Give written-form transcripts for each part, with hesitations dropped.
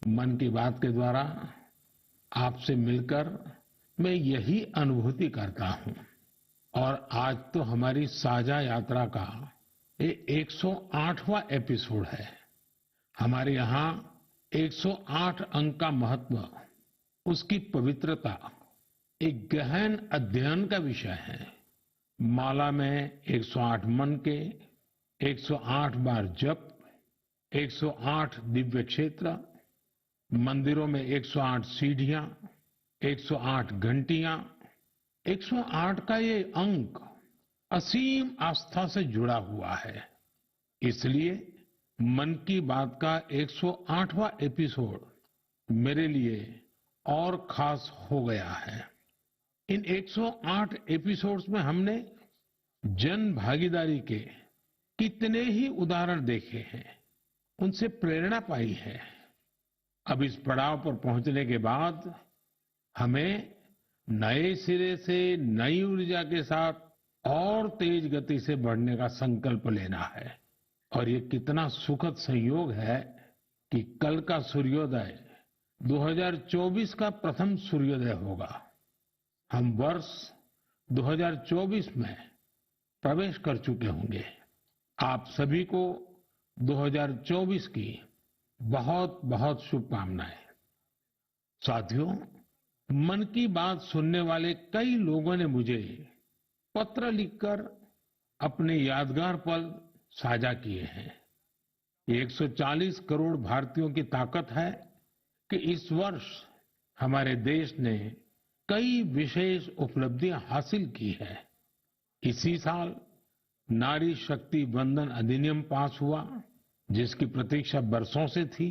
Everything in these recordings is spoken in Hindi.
मन की बात के द्वारा आपसे मिलकर मैं यही अनुभूति करता हूं और आज तो हमारी साझा यात्रा का ये 108वां एपिसोड है। हमारे यहाँ 108 अंक का महत्व, उसकी पवित्रता एक गहन अध्ययन का विषय है। माला में 108 मन के, 108 बार जप, 108 दिव्य क्षेत्र, मंदिरों में 108 सीढ़ियां, 108 घंटियां, 108 का ये अंक असीम आस्था से जुड़ा हुआ है। इसलिए मन की बात का 108वां एपिसोड मेरे लिए और खास हो गया है। इन 108 एपिसोड्स में हमने जन भागीदारी के कितने ही उदाहरण देखे हैं, उनसे प्रेरणा पाई है। अब इस पड़ाव पर पहुंचने के बाद हमें नए सिरे से नई ऊर्जा के साथ और तेज गति से बढ़ने का संकल्प लेना है। और ये कितना सुखद संयोग है कि कल का सूर्योदय 2024 का प्रथम सूर्योदय होगा। हम वर्ष 2024 में प्रवेश कर चुके होंगे। आप सभी को 2024 की बहुत बहुत शुभकामनाएं। साथियों, मन की बात सुनने वाले कई लोगों ने मुझे पत्र लिखकर अपने यादगार पल साझा किए हैं। ये 140 करोड़ भारतीयों की ताकत है कि इस वर्ष हमारे देश ने कई विशेष उपलब्धियां हासिल की है। इसी साल नारी शक्ति वंदन अधिनियम पास हुआ, जिसकी प्रतीक्षा बरसों से थी।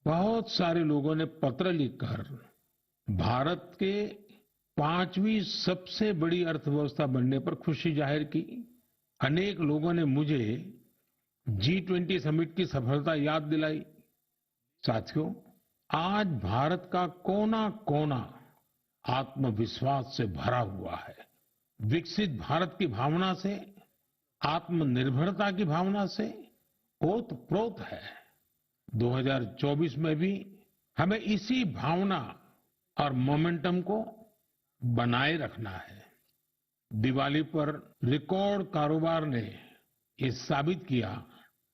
बहुत सारे लोगों ने पत्र लिखकर भारत के 5वीं सबसे बड़ी अर्थव्यवस्था बनने पर खुशी जाहिर की। अनेक लोगों ने मुझे G20 समिट की सफलता याद दिलाई। साथियों, आज भारत का कोना कोना आत्मविश्वास से भरा हुआ है। विकसित भारत की भावना से, आत्मनिर्भरता की भावना से ओतप्रोत है। 2024 में भी हमें इसी भावना और मोमेंटम को बनाए रखना है। दिवाली पर रिकॉर्ड कारोबार ने ये साबित किया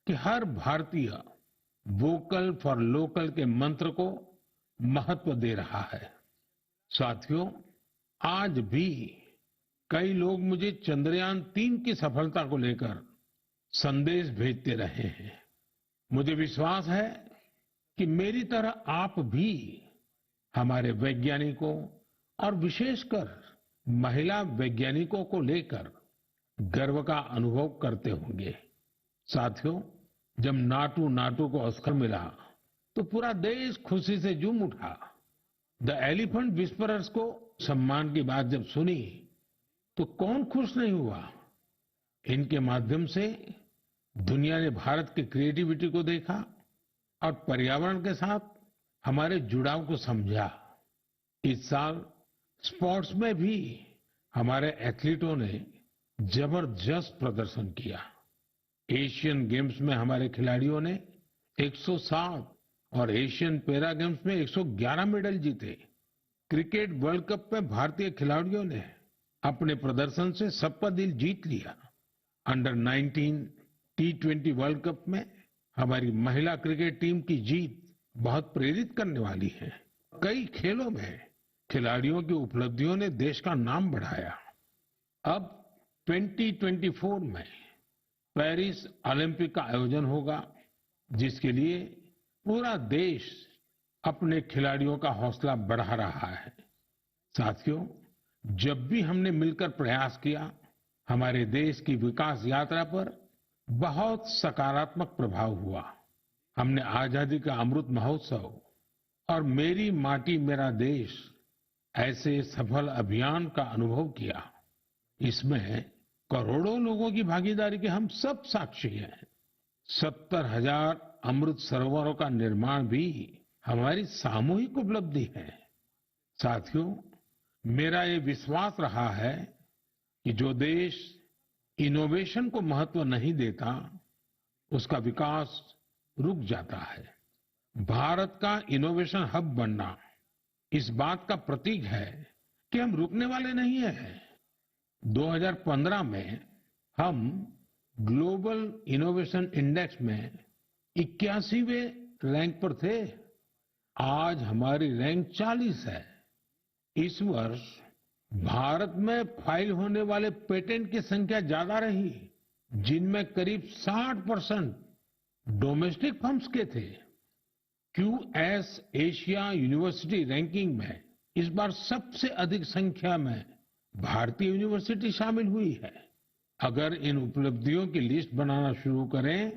कि हर भारतीय वोकल फॉर लोकल के मंत्र को महत्व दे रहा है। साथियों, आज भी कई लोग मुझे चंद्रयान 3 की सफलता को लेकर संदेश भेजते रहे हैं। मुझे विश्वास है कि मेरी तरह आप भी हमारे वैज्ञानिकों और विशेषकर महिला वैज्ञानिकों को लेकर गर्व का अनुभव करते होंगे। साथियों, जब नाटू नाटू को ऑस्कर मिला तो पूरा देश खुशी से झूम उठा। द एलिफेंट विस्परर्स को सम्मान की बात जब सुनी तो कौन खुश नहीं हुआ। इनके माध्यम से दुनिया ने भारत की क्रिएटिविटी को देखा और पर्यावरण के साथ हमारे जुड़ाव को समझा। इस साल स्पोर्ट्स में भी हमारे एथलीटों ने जबरदस्त प्रदर्शन किया। एशियन गेम्स में हमारे खिलाड़ियों ने 107 और एशियन पैरा गेम्स में 111 मेडल जीते। क्रिकेट वर्ल्ड कप में भारतीय खिलाड़ियों ने अपने प्रदर्शन से सबका दिल जीत लिया। अंडर 19 T20 वर्ल्ड कप में हमारी महिला क्रिकेट टीम की जीत बहुत प्रेरित करने वाली है। कई खेलों में खिलाड़ियों की उपलब्धियों ने देश का नाम बढ़ाया। अब 2024 में पेरिस ओलंपिक का आयोजन होगा, जिसके लिए पूरा देश अपने खिलाड़ियों का हौसला बढ़ा रहा है। साथियों, जब भी हमने मिलकर प्रयास किया, हमारे देश की विकास यात्रा पर बहुत सकारात्मक प्रभाव हुआ। हमने आजादी का अमृत महोत्सव और मेरी माटी मेरा देश ऐसे सफल अभियान का अनुभव किया। इसमें करोड़ों लोगों की भागीदारी के हम सब साक्षी हैं। 70,000 अमृत सरोवरों का निर्माण भी हमारी सामूहिक उपलब्धि है। साथियों, मेरा ये विश्वास रहा है कि जो देश इनोवेशन को महत्व नहीं देता, उसका विकास रुक जाता है। भारत का इनोवेशन हब बनना इस बात का प्रतीक है कि हम रुकने वाले नहीं हैं। 2015 में हम ग्लोबल इनोवेशन इंडेक्स में 81वें रैंक पर थे। आज हमारी रैंक 40 है। इस वर्ष भारत में फाइल होने वाले पेटेंट की संख्या ज्यादा रही, जिनमें करीब 60% डोमेस्टिक फर्म्स के थे। क्यूएस एशिया यूनिवर्सिटी रैंकिंग में इस बार सबसे अधिक संख्या में भारतीय यूनिवर्सिटी शामिल हुई है। अगर इन उपलब्धियों की लिस्ट बनाना शुरू करें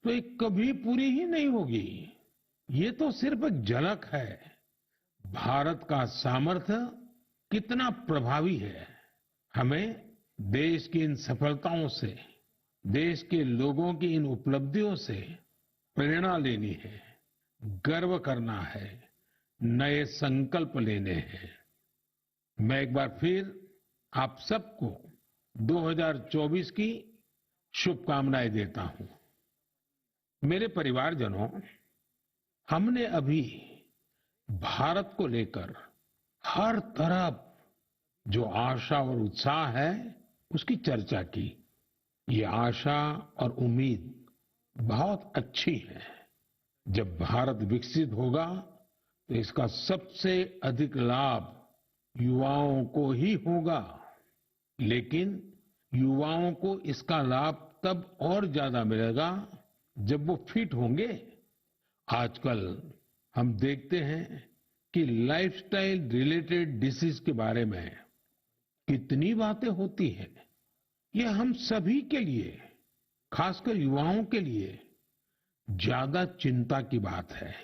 तो ये कभी पूरी ही नहीं होगी। ये तो सिर्फ एक झलक है भारत का सामर्थ्य कितना प्रभावी है। हमें देश की इन सफलताओं से, देश के लोगों की इन उपलब्धियों से प्रेरणा लेनी है, गर्व करना है, नए संकल्प लेने हैं। मैं एक बार फिर आप सबको 2024 की शुभकामनाएं देता हूं। मेरे परिवारजनों, हमने अभी भारत को लेकर हर तरफ जो आशा और उत्साह है उसकी चर्चा की। ये आशा और उम्मीद बहुत अच्छी है। जब भारत विकसित होगा तो इसका सबसे अधिक लाभ युवाओं को ही होगा, लेकिन युवाओं को इसका लाभ तब और ज्यादा मिलेगा जब वो फिट होंगे। आजकल हम देखते हैं कि लाइफस्टाइल रिलेटेड डिसीज के बारे में कितनी बातें होती हैं। ये हम सभी के लिए, खासकर युवाओं के लिए ज्यादा चिंता की बात है।